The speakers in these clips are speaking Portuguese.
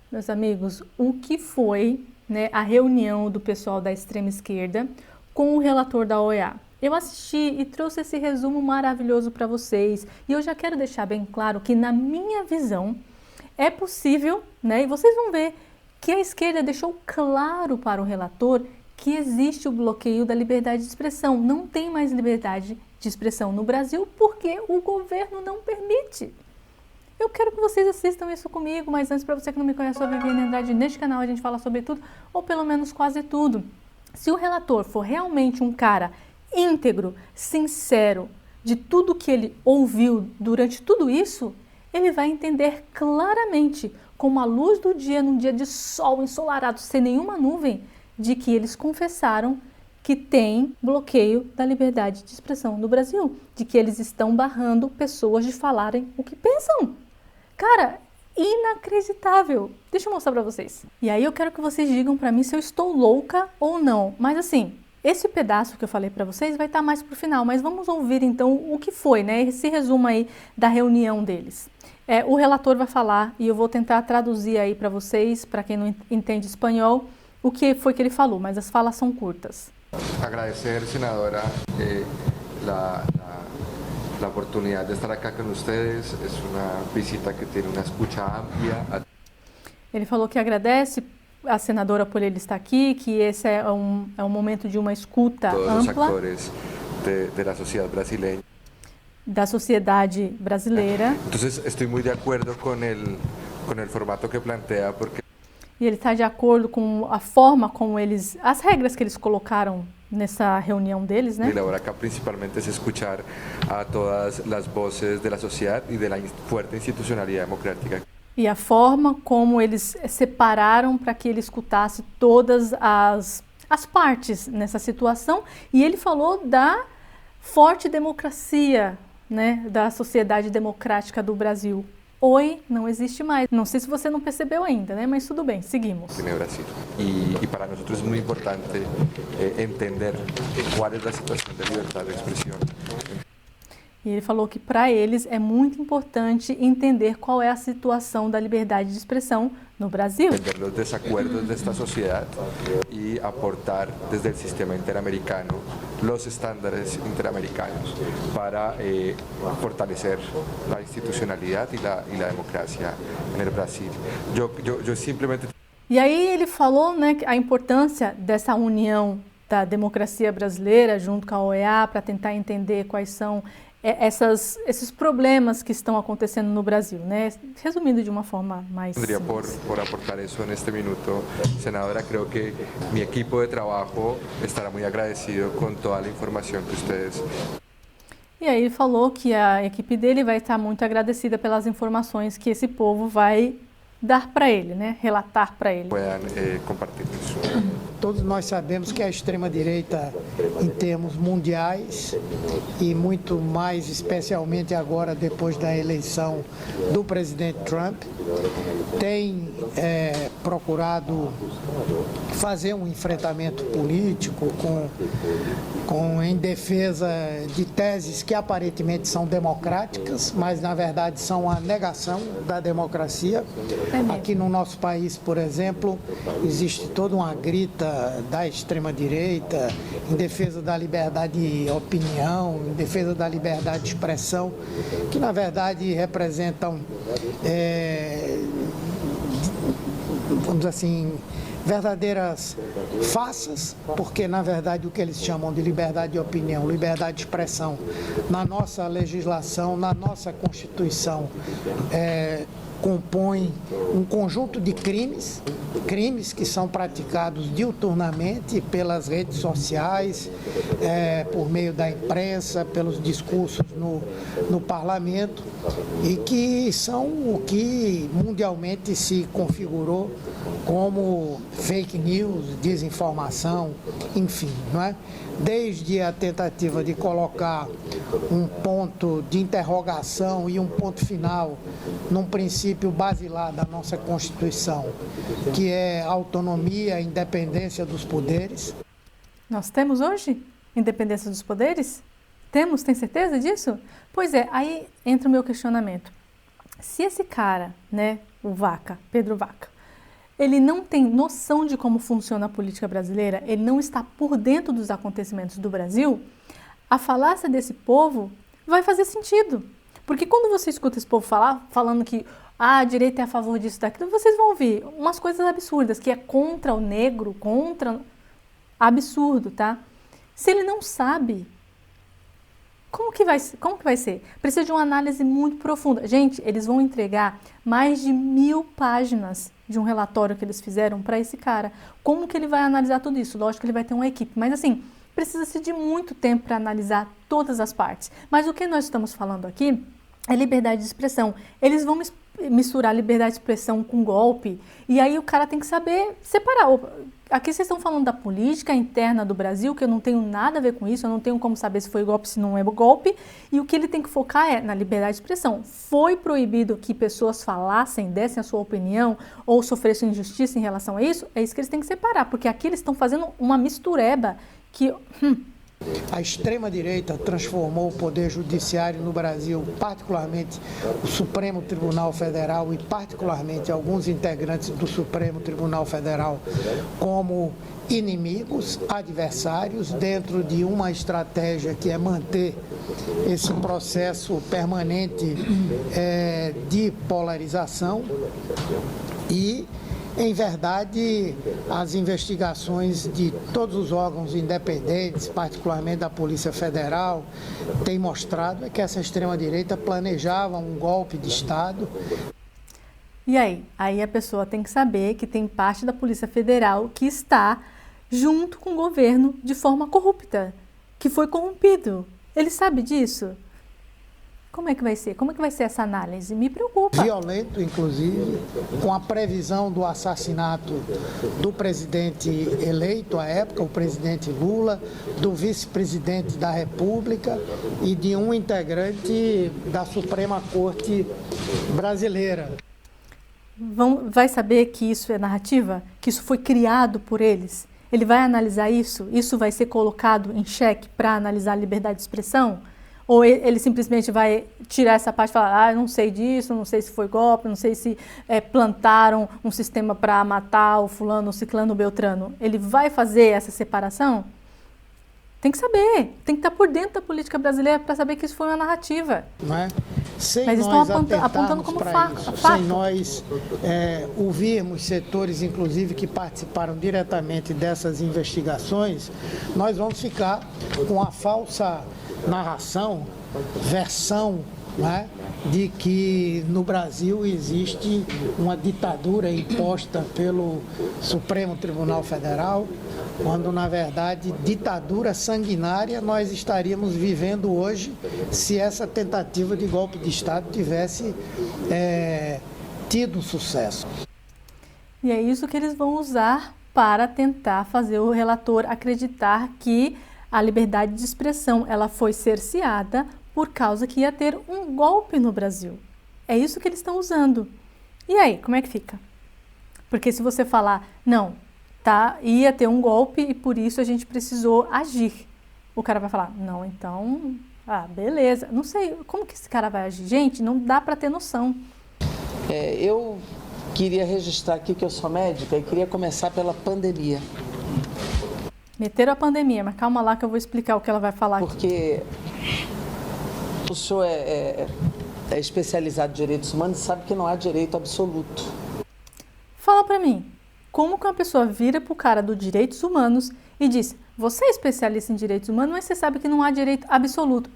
Meus amigos, o que foi, né, a reunião do pessoal da extrema esquerda com o relator da OEA? Eu assisti e trouxe esse resumo maravilhoso para vocês e eu já quero deixar bem claro que, na minha visão, é possível, né, e vocês vão ver que a esquerda deixou claro para o relator que existe o bloqueio da liberdade de expressão. Não tem mais liberdade de expressão no Brasil porque o governo não permite. Eu quero que vocês assistam isso comigo, mas antes, para você que não me conhece, eu sou a Viviane Andrade. Neste canal a gente fala sobre tudo, ou pelo menos quase tudo. Se o relator for realmente um cara íntegro, sincero, de tudo que ele ouviu durante tudo isso, ele vai entender claramente, com a luz do dia, num dia de sol ensolarado, sem nenhuma nuvem, de que eles confessaram que tem bloqueio da liberdade de expressão no Brasil, de que eles estão barrando pessoas de falarem o que pensam. Cara, inacreditável. Deixa eu mostrar pra vocês. E aí eu quero que vocês digam pra mim se eu estou louca ou não. Mas assim, esse pedaço que eu falei pra vocês vai estar mais pro final. Mas vamos ouvir então o que foi, né? Esse resumo aí da reunião deles. O relator vai falar e eu vou tentar traduzir aí pra vocês, pra quem não entende espanhol, o que foi que ele falou. Mas as falas são curtas. Agradecer, senadora, la oportunidad de estar acá con ustedes. Es una visita que tiene una escucha amplia. Ele falou que agradece a senadora por ele estar aqui, que esse é um momento de uma escuta todos ampla. Todos os atores da sociedade brasileira. Da sociedade brasileira. Então, estou muito de acordo com o formato que plantea, porque e ele está de acordo com a forma como eles, as regras que eles colocaram nessa reunião deles, né? E agora cá principalmente é escutar a todas as vozes da sociedade e da forte institucionalidade democrática. E a forma como eles separaram para que ele escutasse todas as partes nessa situação. E ele falou da forte democracia, né, da sociedade democrática do Brasil. Hoje não existe mais. Não sei se você não percebeu ainda, né? Mas tudo bem, seguimos. No Brasil. E para nós é muito importante entender qual é a situação de liberdade de expressão. E ele falou que para eles é muito importante entender qual é a situação da liberdade de expressão no Brasil. Entender os desacordos desta sociedade e aportar desde o sistema interamericano os estándares interamericanos para fortalecer a institucionalidade e a democracia no Brasil. Eu simplesmente... E aí ele falou, né, a importância dessa união da democracia brasileira junto com a OEA para tentar entender quais são esses problemas que estão acontecendo no Brasil, né? Resumindo de uma forma mais simples. Por aportar isso neste minuto, senadora, creio que meu equipo de trabalho estará muito agradecido com toda a informação que vocês... E aí ele falou que a equipe dele vai estar muito agradecida pelas informações que esse povo vai dar para ele, né? Relatar para ele. Puedan compartilhar isso. Todos nós sabemos que a extrema-direita, em termos mundiais, e muito mais especialmente agora depois da eleição do presidente Trump, tem procurado fazer um enfrentamento político em defesa de teses que aparentemente são democráticas, mas na verdade são a negação da democracia. Aqui no nosso país, por exemplo, existe toda uma grita da extrema-direita em defesa da liberdade de opinião, em defesa da liberdade de expressão, que na verdade representam, vamos dizer assim, verdadeiras farsas, porque na verdade o que eles chamam de liberdade de opinião, liberdade de expressão, na nossa legislação, na nossa Constituição, compõe um conjunto de crimes que são praticados diuturnamente pelas redes sociais, por meio da imprensa, pelos discursos no parlamento, e que são o que mundialmente se configurou como fake news, desinformação, enfim, não é? Desde a tentativa de colocar um ponto de interrogação e um ponto final num princípio basilar da nossa Constituição, que é a autonomia, a independência dos poderes. Nós temos hoje independência dos poderes? Temos? Tem certeza disso? Pois é, aí entra o meu questionamento. Se esse cara, né, o Vaca, Pedro Vaca, ele não tem noção de como funciona a política brasileira, ele não está por dentro dos acontecimentos do Brasil, a falácia desse povo vai fazer sentido. Porque quando você escuta esse povo falando que a direita é a favor disso, daquilo, vocês vão ouvir umas coisas absurdas, que é contra o negro, contra... Absurdo, tá? Se ele não sabe, como que vai ser? Precisa de uma análise muito profunda. Gente, eles vão entregar mais de 1000 páginas de um relatório que eles fizeram para esse cara. Como que ele vai analisar tudo isso? Lógico que ele vai ter uma equipe, mas assim, precisa-se de muito tempo para analisar todas as partes. Mas o que nós estamos falando aqui é liberdade de expressão. Eles vão misturar liberdade de expressão com golpe, e aí o cara tem que saber separar. Aqui vocês estão falando da política interna do Brasil, que eu não tenho nada a ver com isso, eu não tenho como saber se foi golpe, se não é golpe, e o que ele tem que focar é na liberdade de expressão. Foi proibido que pessoas falassem, dessem a sua opinião, ou sofressem injustiça em relação a isso? É isso que eles têm que separar, porque aqui eles estão fazendo uma mistureba que... A extrema-direita transformou o poder judiciário no Brasil, particularmente o Supremo Tribunal Federal e particularmente alguns integrantes do Supremo Tribunal Federal, como inimigos, adversários, dentro de uma estratégia que é manter esse processo permanente de polarização e, em verdade, as investigações de todos os órgãos independentes, particularmente da Polícia Federal, têm mostrado que essa extrema-direita planejava um golpe de Estado. E aí? Aí a pessoa tem que saber que tem parte da Polícia Federal que está junto com o governo de forma corrupta, que foi corrompido. Ele sabe disso? Como é que vai ser? Como é que vai ser essa análise? Me preocupa. Violento, inclusive, com a previsão do assassinato do presidente eleito à época, o presidente Lula, do vice-presidente da República e de um integrante da Suprema Corte brasileira. Vai saber que isso é narrativa? Que isso foi criado por eles? Ele vai analisar isso? Isso vai ser colocado em xeque para analisar a liberdade de expressão? Ou ele simplesmente vai tirar essa parte e falar, eu não sei disso, não sei se foi golpe, não sei se plantaram um sistema para matar o fulano, o ciclano, o beltrano. Ele vai fazer essa separação? Tem que saber, tem que estar por dentro da política brasileira para saber que isso foi uma narrativa. Não é? Mas estão apontando como fato. Sem nós ouvirmos setores, inclusive, que participaram diretamente dessas investigações, nós vamos ficar com a falsa narração, versão, né, de que no Brasil existe uma ditadura imposta pelo Supremo Tribunal Federal, quando, na verdade, ditadura sanguinária nós estaríamos vivendo hoje se essa tentativa de golpe de Estado tivesse tido sucesso. E é isso que eles vão usar para tentar fazer o relator acreditar que a liberdade de expressão ela foi cerceada por causa que ia ter um golpe no Brasil. É isso que eles estão usando. E aí, como é que fica? Porque se você falar, não, ia ter um golpe e por isso a gente precisou agir. O cara vai falar, não, então, beleza. Não sei, como que esse cara vai agir? Gente, não dá para ter noção. Eu queria registrar aqui que eu sou médica e queria começar pela pandemia. Meteram a pandemia, mas calma lá que eu vou explicar o que ela vai falar aqui. Porque o senhor é especializado em direitos humanos e sabe que não há direito absoluto. Fala pra mim, como que uma pessoa vira pro cara do direitos humanos e diz, você é especialista em direitos humanos, mas você sabe que não há direito absoluto.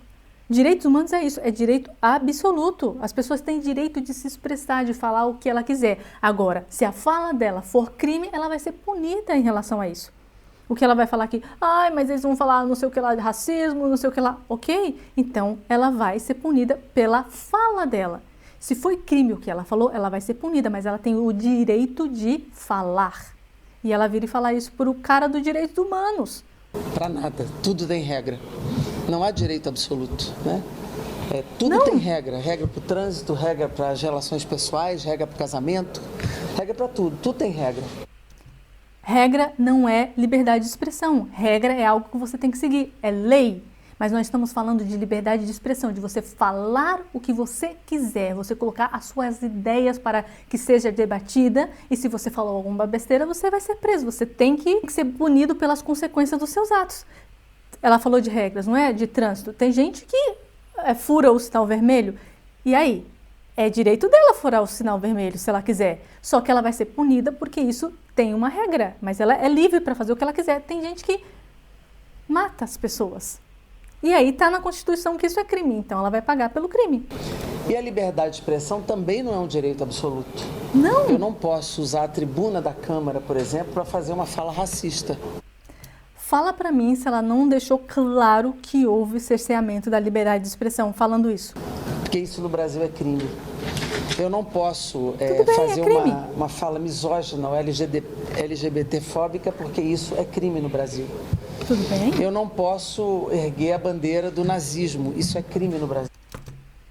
Direitos humanos é isso, é direito absoluto. As pessoas têm direito de se expressar, de falar o que ela quiser. Agora, se a fala dela for crime, ela vai ser punida em relação a isso. O que ela vai falar aqui, mas eles vão falar não sei o que lá de racismo, não sei o que lá, ok? Então, ela vai ser punida pela fala dela. Se foi crime o que ela falou, ela vai ser punida, mas ela tem o direito de falar. E ela vira e fala isso para o cara dos direitos humanos. Para nada, tudo tem regra. Não há direito absoluto, né? Tudo tem regra. Regra para o trânsito, regra para as relações pessoais, regra para o casamento, regra para tudo. Tudo tem regra. Regra não é liberdade de expressão. Regra é algo que você tem que seguir, é lei. mas nós estamos falando de liberdade de expressão, de você falar o que você quiser, você colocar as suas ideias para que seja debatida, e se você falou alguma besteira, você vai ser preso, você tem que ser punido pelas consequências dos seus atos. Ela falou de regras, não é? De trânsito. Tem gente que fura o sinal vermelho, e aí? É direito dela furar o sinal vermelho, se ela quiser. Só que ela vai ser punida porque isso tem uma regra, mas ela é livre para fazer o que ela quiser. Tem gente que mata as pessoas. E aí está na Constituição que isso é crime, então ela vai pagar pelo crime. E a liberdade de expressão também não é um direito absoluto. Não. Eu não posso usar a tribuna da Câmara, por exemplo, para fazer uma fala racista. Fala para mim se ela não deixou claro que houve cerceamento da liberdade de expressão falando isso. Porque isso no Brasil é crime. Eu não posso fazer uma fala misógina ou LGBTfóbica, porque isso é crime no Brasil. Tudo bem. Eu não posso erguer a bandeira do nazismo, isso é crime no Brasil.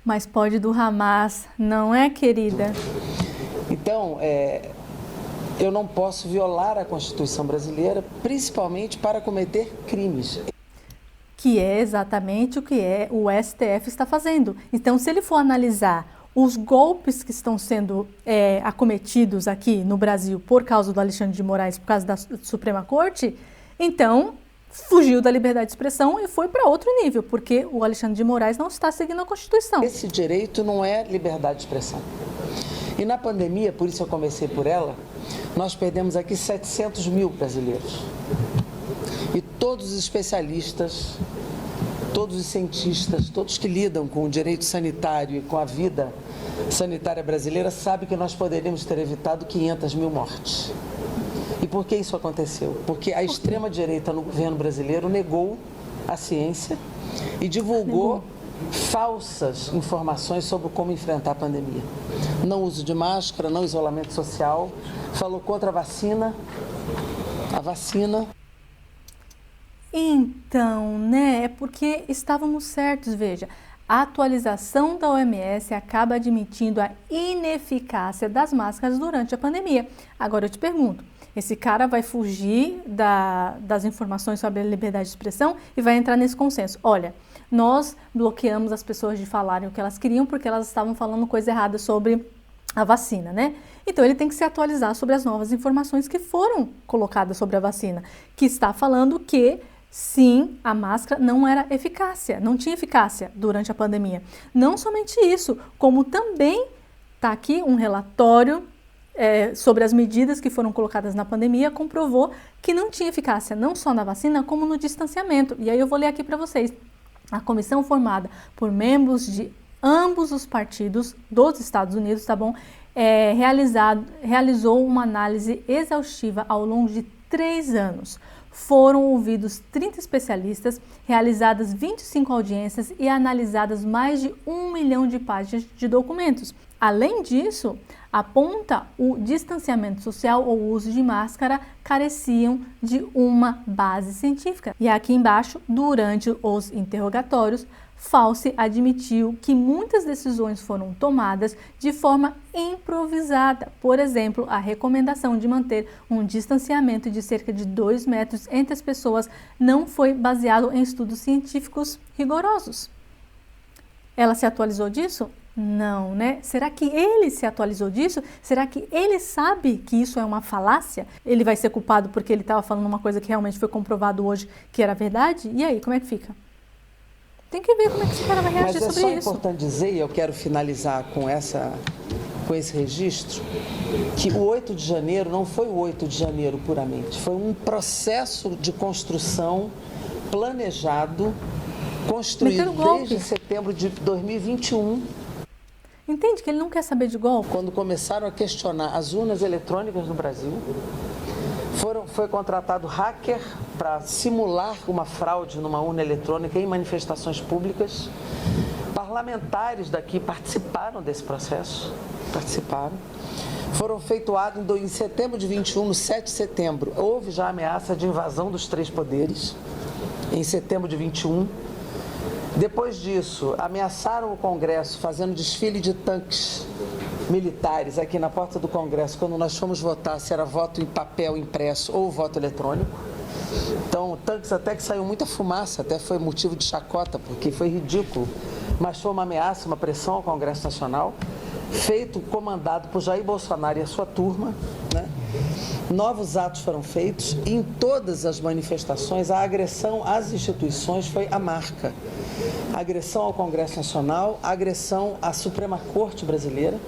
Mas pode do Hamas, não é, querida? Então, eu não posso violar a Constituição brasileira, principalmente para cometer crimes. Que é exatamente o que o STF está fazendo. Então, se ele for analisar os golpes que estão sendo acometidos aqui no Brasil por causa do Alexandre de Moraes, por causa da Suprema Corte, então fugiu da liberdade de expressão e foi para outro nível, porque o Alexandre de Moraes não está seguindo a Constituição. Esse direito não é liberdade de expressão. E na pandemia, por isso eu comecei por ela, nós perdemos aqui 700 mil brasileiros. E todos os especialistas, todos os cientistas, todos que lidam com o direito sanitário e com a vida sanitária brasileira sabem que nós poderíamos ter evitado 500 mil mortes. E por que isso aconteceu? Porque a extrema-direita no governo brasileiro negou a ciência e divulgou falsas informações sobre como enfrentar a pandemia. Não uso de máscara, não isolamento social, falou contra a vacina. Então, né, é porque estávamos certos, veja, a atualização da OMS acaba admitindo a ineficácia das máscaras durante a pandemia. Agora eu te pergunto, esse cara vai fugir das informações sobre a liberdade de expressão e vai entrar nesse consenso. Olha, nós bloqueamos as pessoas de falarem o que elas queriam porque elas estavam falando coisa errada sobre a vacina, né? Então ele tem que se atualizar sobre as novas informações que foram colocadas sobre a vacina, que está falando que sim, a máscara não tinha eficácia durante a pandemia. Não somente isso, como também está aqui um relatório sobre as medidas que foram colocadas na pandemia, comprovou que não tinha eficácia, não só na vacina, como no distanciamento. E aí eu vou ler aqui para vocês. A comissão formada por membros de ambos os partidos dos Estados Unidos, tá bom? Realizou uma análise exaustiva ao longo de 3 anos. Foram ouvidos 30 especialistas, realizadas 25 audiências e analisadas mais de 1 milhão de páginas de documentos. Além disso, aponta o distanciamento social ou o uso de máscara careciam de uma base científica. E aqui embaixo, durante os interrogatórios, Fauci admitiu que muitas decisões foram tomadas de forma improvisada. Por exemplo, a recomendação de manter um distanciamento de cerca de 2 metros entre as pessoas não foi baseado em estudos científicos rigorosos. Ela se atualizou disso? Não, né? Será que ele se atualizou disso? Será que ele sabe que isso é uma falácia? Ele vai ser culpado porque ele estava falando uma coisa que realmente foi comprovado hoje que era verdade? E aí, como é que fica? Tem que ver como é que esse cara vai reagir sobre isso. Mas é só importante dizer, e eu quero finalizar com esse registro, que o 8 de janeiro não foi o 8 de janeiro puramente, foi um processo de construção planejado, construído desde setembro de 2021. Entende que ele não quer saber de golpe? Quando começaram a questionar as urnas eletrônicas no Brasil, foi contratado hacker para simular uma fraude numa urna eletrônica em manifestações públicas. Parlamentares daqui participaram desse processo, Foram feitos atos em setembro de 21, no 7 de setembro. Houve já ameaça de invasão dos 3 poderes, em setembro de 21. Depois disso, ameaçaram o Congresso fazendo desfile de tanques militares aqui na porta do Congresso, quando nós fomos votar se era voto em papel impresso ou voto eletrônico. Então, tanques até que saiu muita fumaça, até foi motivo de chacota, porque foi ridículo. Mas foi uma ameaça, uma pressão ao Congresso Nacional, comandado por Jair Bolsonaro e a sua turma, né? Novos atos foram feitos e em todas as manifestações a agressão às instituições foi a marca. A agressão ao Congresso Nacional, a agressão à Suprema Corte Brasileira,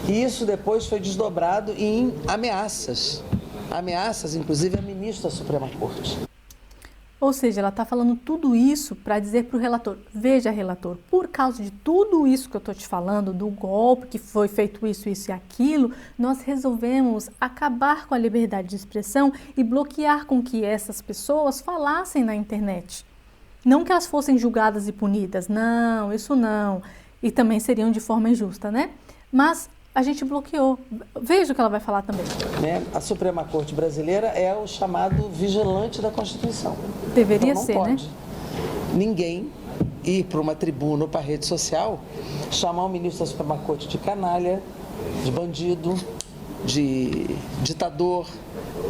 e isso depois foi desdobrado em ameaças. Ameaças, inclusive, a ministra da Suprema Corte. Ou seja, ela está falando tudo isso para dizer para o relator, veja, relator, por causa de tudo isso que eu estou te falando, do golpe, que foi feito isso e aquilo, nós resolvemos acabar com a liberdade de expressão e bloquear com que essas pessoas falassem na internet. Não que elas fossem julgadas e punidas, não, isso não. E também seriam de forma injusta, né? Mas a gente bloqueou. Veja o que ela vai falar também. A Suprema Corte Brasileira é o chamado vigilante da Constituição. Deveria então, ser, pode, né? Ninguém ir para uma tribuna ou para a rede social, chamar o ministro da Suprema Corte de canalha, de bandido, de ditador,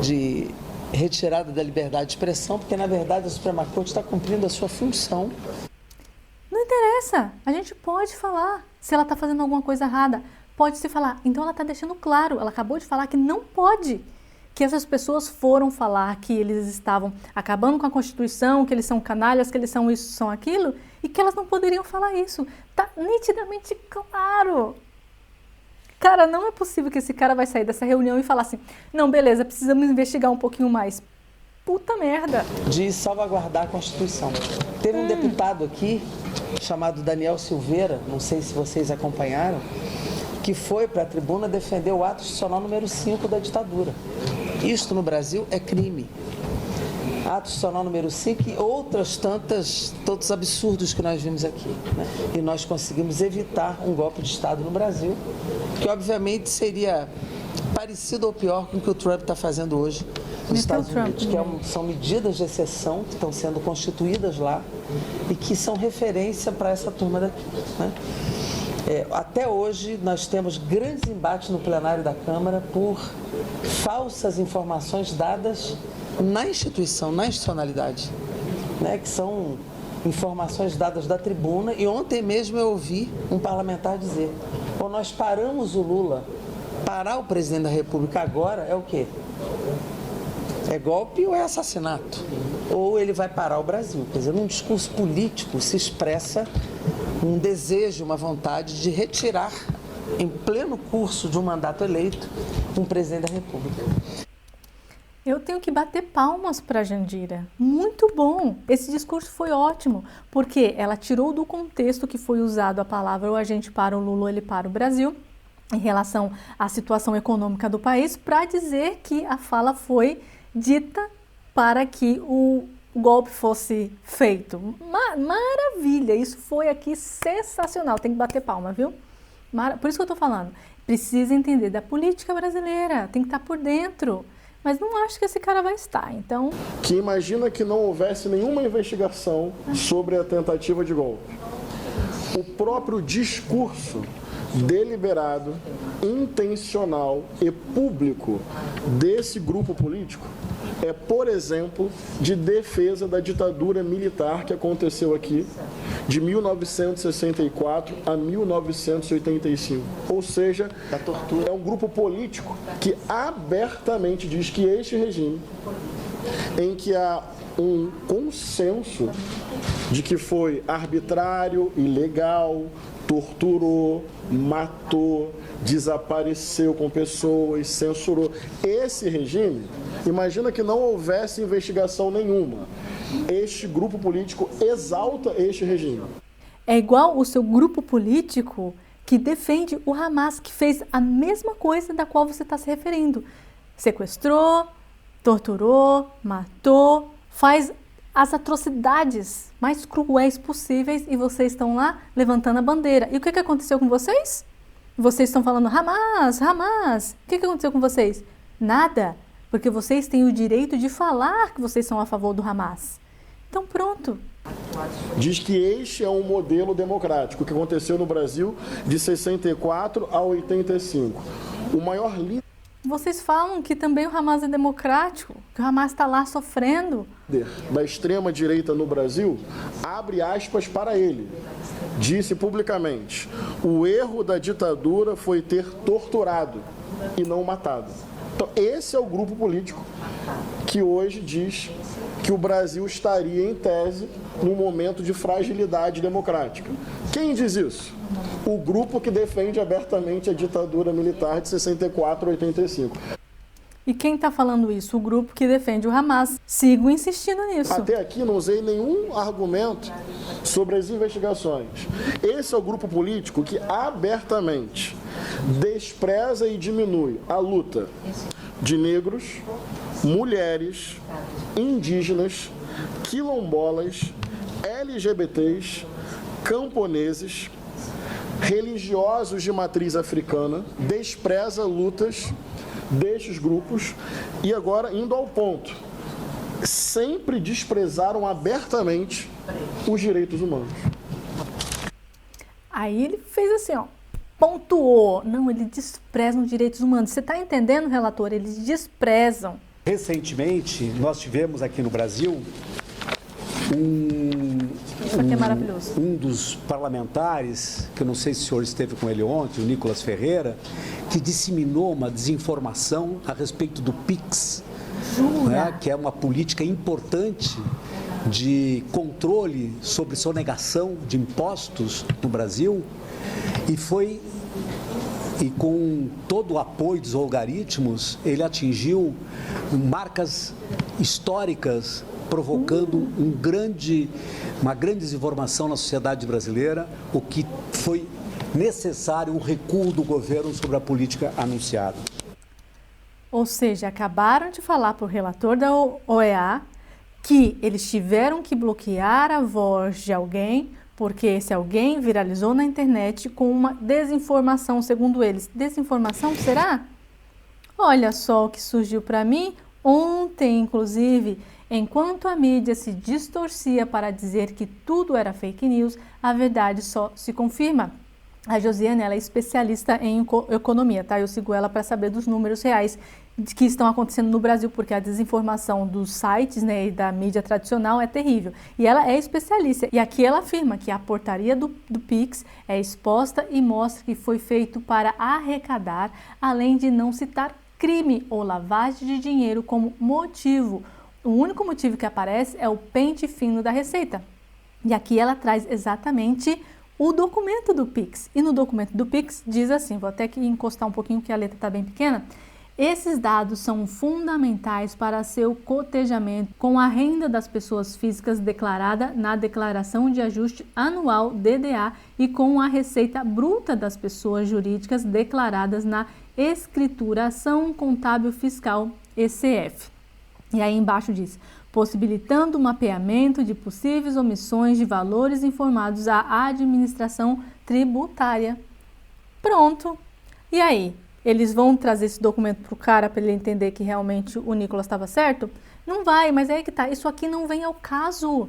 de retirada da liberdade de expressão, porque, na verdade, a Suprema Corte está cumprindo a sua função. Não interessa. A gente pode falar se ela está fazendo alguma coisa errada. Pode-se falar. Então ela está deixando claro, ela acabou de falar que não pode, que essas pessoas foram falar que eles estavam acabando com a Constituição, que eles são canalhas, que eles são isso, são aquilo, e que elas não poderiam falar isso. Tá nitidamente claro. Cara, não é possível que esse cara vai sair dessa reunião e falar assim, não, beleza, precisamos investigar um pouquinho mais. Puta merda. De salvaguardar a Constituição. Teve um deputado aqui, chamado Daniel Silveira, não sei se vocês acompanharam, que foi para a tribuna defender o ato institucional número 5 da ditadura. Isto no Brasil é crime. Ato institucional número 5 e tantos absurdos que nós vimos aqui, né? E nós conseguimos evitar um golpe de Estado no Brasil, que obviamente seria parecido ou pior com o que o Trump está fazendo hoje nos Estados Unidos, que são medidas de exceção que estão sendo constituídas lá e que são referência para essa turma daqui, né? Até hoje nós temos grandes embates no plenário da Câmara por falsas informações dadas na instituição, na institucionalidade, né? Que são informações dadas da tribuna, e ontem mesmo eu ouvi um parlamentar dizer, nós paramos o Lula, parar o presidente da República agora é o quê? É golpe ou é assassinato? Ou ele vai parar o Brasil? Quer dizer, num discurso político se expressa um desejo, uma vontade de retirar, em pleno curso de um mandato eleito, um presidente da República. Eu tenho que bater palmas para a Jandira. Muito bom! Esse discurso foi ótimo, porque ela tirou do contexto que foi usado a palavra ou a gente para o Lula, ele para o Brasil, em relação à situação econômica do país, para dizer que a fala foi dita para que o golpe fosse feito. Maravilha! Isso foi aqui sensacional. Tem que bater palma, viu? Por isso que eu estou falando. Precisa entender da política brasileira. Tem que estar por dentro. Mas não acho que esse cara vai estar, então... Que imagina que não houvesse nenhuma investigação sobre a tentativa de golpe. O próprio discurso deliberado, intencional e público desse grupo político é, por exemplo, de defesa da ditadura militar que aconteceu aqui de 1964 a 1985. Ou seja, é um grupo político que abertamente diz que este regime, em que há um consenso de que foi arbitrário, ilegal, torturou, matou, desapareceu com pessoas, censurou. Esse regime, imagina que não houvesse investigação nenhuma. Este grupo político exalta este regime. É igual o seu grupo político que defende o Hamas, que fez a mesma coisa da qual você está se referindo. Sequestrou, torturou, matou, faz as atrocidades mais cruéis possíveis e vocês estão lá levantando a bandeira. E o que aconteceu com vocês? Vocês estão falando Hamas, Hamas. O que aconteceu com vocês? Nada, porque vocês têm o direito de falar que vocês são a favor do Hamas. Então pronto. Diz que este é um modelo democrático que aconteceu no Brasil de 64 a 85. O maior líder... Vocês falam que também o Hamas é democrático, que porque o Hamas está lá sofrendo. Da extrema-direita no Brasil, abre aspas para ele. Disse publicamente: o erro da ditadura foi ter torturado e não matado. Então, esse é o grupo político que hoje diz que o Brasil estaria, em tese, num momento de fragilidade democrática. Quem diz isso? O grupo que defende abertamente a ditadura militar de 64 a 85. E quem está falando isso? O grupo que defende o Hamas. Sigo insistindo nisso. Até aqui não usei nenhum argumento sobre as investigações. Esse é o grupo político que abertamente despreza e diminui a luta de negros, mulheres, indígenas, quilombolas, LGBTs, camponeses, religiosos de matriz africana, despreza lutas destes grupos e agora indo ao ponto. Sempre desprezaram abertamente os direitos humanos. Aí ele fez assim, ó, pontuou. Não, ele despreza os direitos humanos. Você está entendendo, relator? Eles desprezam. Recentemente, nós tivemos aqui no Brasil Isso aqui é maravilhoso. um dos parlamentares, que eu não sei se o senhor esteve com ele ontem, o Nicolas Ferreira, que disseminou uma desinformação a respeito do PIX, né, que é uma política importante de controle sobre sonegação de impostos no Brasil, e com todo o apoio dos algoritmos, ele atingiu marcas históricas, provocando uma grande desinformação na sociedade brasileira, o que foi necessário um recuo do governo sobre a política anunciada. Ou seja, acabaram de falar para o relator da OEA que eles tiveram que bloquear a voz de alguém porque esse alguém viralizou na internet com uma desinformação, segundo eles. Desinformação, será? Olha só o que surgiu para mim ontem, inclusive. Enquanto a mídia se distorcia para dizer que tudo era fake news, a verdade só se confirma. A Josiane, ela é especialista em economia, tá? Eu sigo ela para saber dos números reais que estão acontecendo no Brasil, porque a desinformação dos sites, né, e da mídia tradicional é terrível. E ela é especialista. E aqui ela afirma que a portaria do PIX é exposta e mostra que foi feito para arrecadar, além de não citar crime ou lavagem de dinheiro como motivo. O único motivo que aparece é o pente fino da Receita. E aqui ela traz exatamente o documento do PIX. E no documento do PIX diz assim, vou até aqui encostar um pouquinho que a letra está bem pequena. Esses dados são fundamentais para seu cotejamento com a renda das pessoas físicas declarada na Declaração de Ajuste Anual DDA e com a receita bruta das pessoas jurídicas declaradas na Escrituração Contábil Fiscal ECF. E aí embaixo diz, possibilitando o mapeamento de possíveis omissões de valores informados à administração tributária. Pronto. E aí? Eles vão trazer esse documento para o cara para ele entender que realmente o Nicolas estava certo? Não vai, mas é aí que tá. Isso aqui não vem ao caso.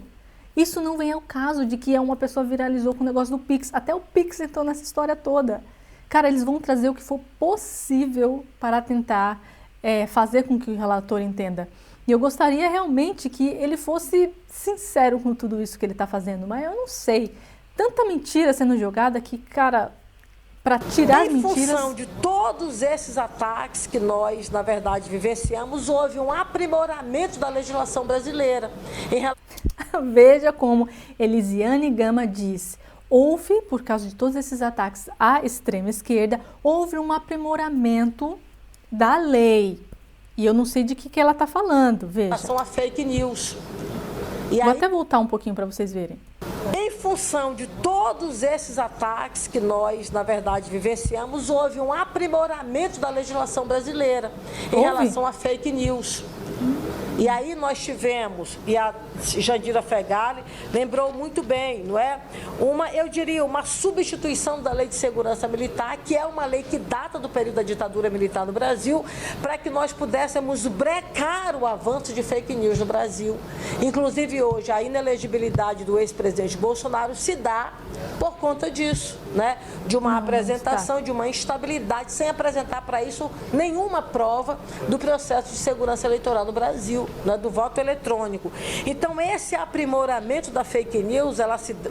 Isso não vem ao caso de que uma pessoa viralizou com o negócio do Pix. Até o Pix entrou nessa história toda. Cara, eles vão trazer o que for possível para tentar fazer com que o relator entenda. E eu gostaria realmente que ele fosse sincero com tudo isso que ele está fazendo, mas eu não sei. Tanta mentira sendo jogada que, cara, para tirar as mentiras... Em função de todos esses ataques que nós, na verdade, vivenciamos, houve um aprimoramento da legislação brasileira. Veja como Elisiane Gama diz. Houve, por causa de todos esses ataques à extrema esquerda, houve um aprimoramento da lei. E eu não sei de que ela está falando, veja. São a fake news. Vou até voltar um pouquinho para vocês verem. Em função de todos esses ataques que nós, na verdade, vivenciamos, houve um aprimoramento da legislação brasileira em relação a fake news. E aí nós tivemos, e a Jandira Fegali lembrou muito bem, não é? Eu diria, uma substituição da Lei de Segurança Militar, que é uma lei que data do período da ditadura militar no Brasil, para que nós pudéssemos brecar o avanço de fake news no Brasil. Inclusive hoje, a inelegibilidade do ex-presidente Bolsonaro se dá por conta disso, né? De uma apresentação, de uma instabilidade, sem apresentar para isso nenhuma prova do processo de segurança eleitoral no Brasil. Brasil, né, do voto eletrônico. Então, esse aprimoramento da fake news,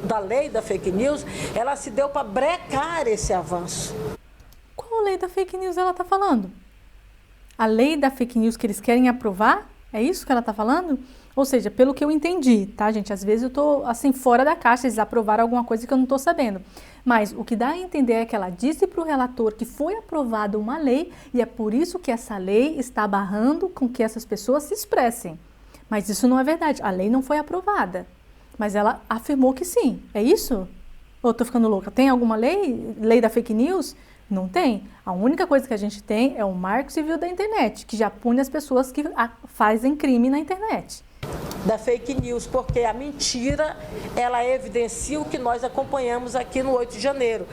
da lei da fake news, ela se deu para brecar esse avanço. Qual lei da fake news ela está falando? A lei da fake news que eles querem aprovar? É isso que ela está falando? Ou seja, pelo que eu entendi, tá, gente? Às vezes eu tô, assim, fora da caixa, eles aprovaram alguma coisa que eu não tô sabendo. Mas o que dá a entender é que ela disse para o relator que foi aprovada uma lei e é por isso que essa lei está barrando com que essas pessoas se expressem. Mas isso não é verdade. A lei não foi aprovada. Mas ela afirmou que sim. É isso? Ou eu tô ficando louca? Tem alguma lei? Lei da fake news? Não tem. A única coisa que a gente tem é o Marco Civil da Internet, que já pune as pessoas que fazem crime na internet. Da fake news, porque a mentira, ela evidencia o que nós acompanhamos aqui no 8 de janeiro.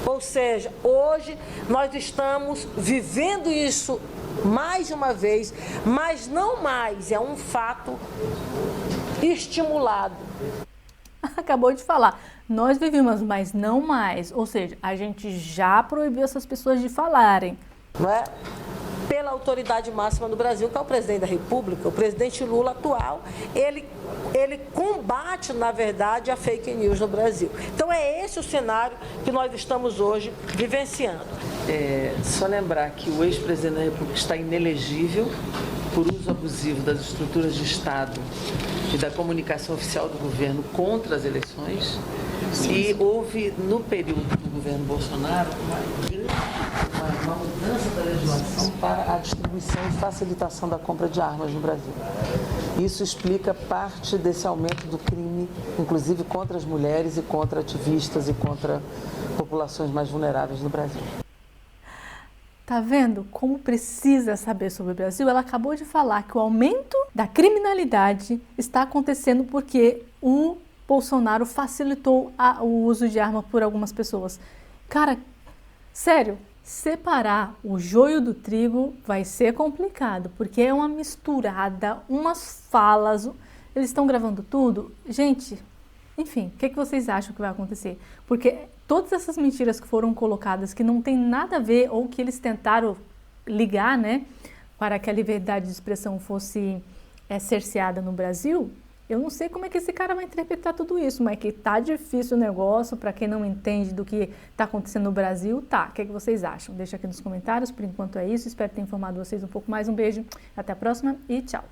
Ou seja, hoje nós estamos vivendo isso mais uma vez, mas não mais, é um fato estimulado. Acabou de falar, nós vivemos, mas não mais. Ou seja, a gente já proibiu essas pessoas de falarem. Não é? Pela autoridade máxima do Brasil, que é o presidente da República, o presidente Lula atual, ele combate, na verdade, a fake news no Brasil. Então é esse o cenário que nós estamos hoje vivenciando. Só lembrar que o ex-presidente da República está inelegível por uso abusivo das estruturas de Estado e da comunicação oficial do governo contra as eleições. E houve, no período do governo Bolsonaro, uma mudança da legislação para a distribuição e facilitação da compra de armas no Brasil. Isso explica parte desse aumento do crime, inclusive contra as mulheres e contra ativistas e contra populações mais vulneráveis no Brasil. Tá vendo como precisa saber sobre o Brasil? Ela acabou de falar que o aumento da criminalidade está acontecendo porque o Bolsonaro facilitou o uso de arma por algumas pessoas. Cara, sério, separar o joio do trigo vai ser complicado, porque é uma misturada, umas falas, eles estão gravando tudo. Gente, enfim, o que vocês acham que vai acontecer? Porque todas essas mentiras que foram colocadas, que não tem nada a ver, ou que eles tentaram ligar, né, para que a liberdade de expressão fosse cerceada no Brasil, eu não sei como é que esse cara vai interpretar tudo isso, mas que tá difícil o negócio, para quem não entende do que está acontecendo no Brasil, tá. O que vocês acham? Deixa aqui nos comentários, por enquanto é isso, espero ter informado vocês um pouco mais. Um beijo, até a próxima e tchau!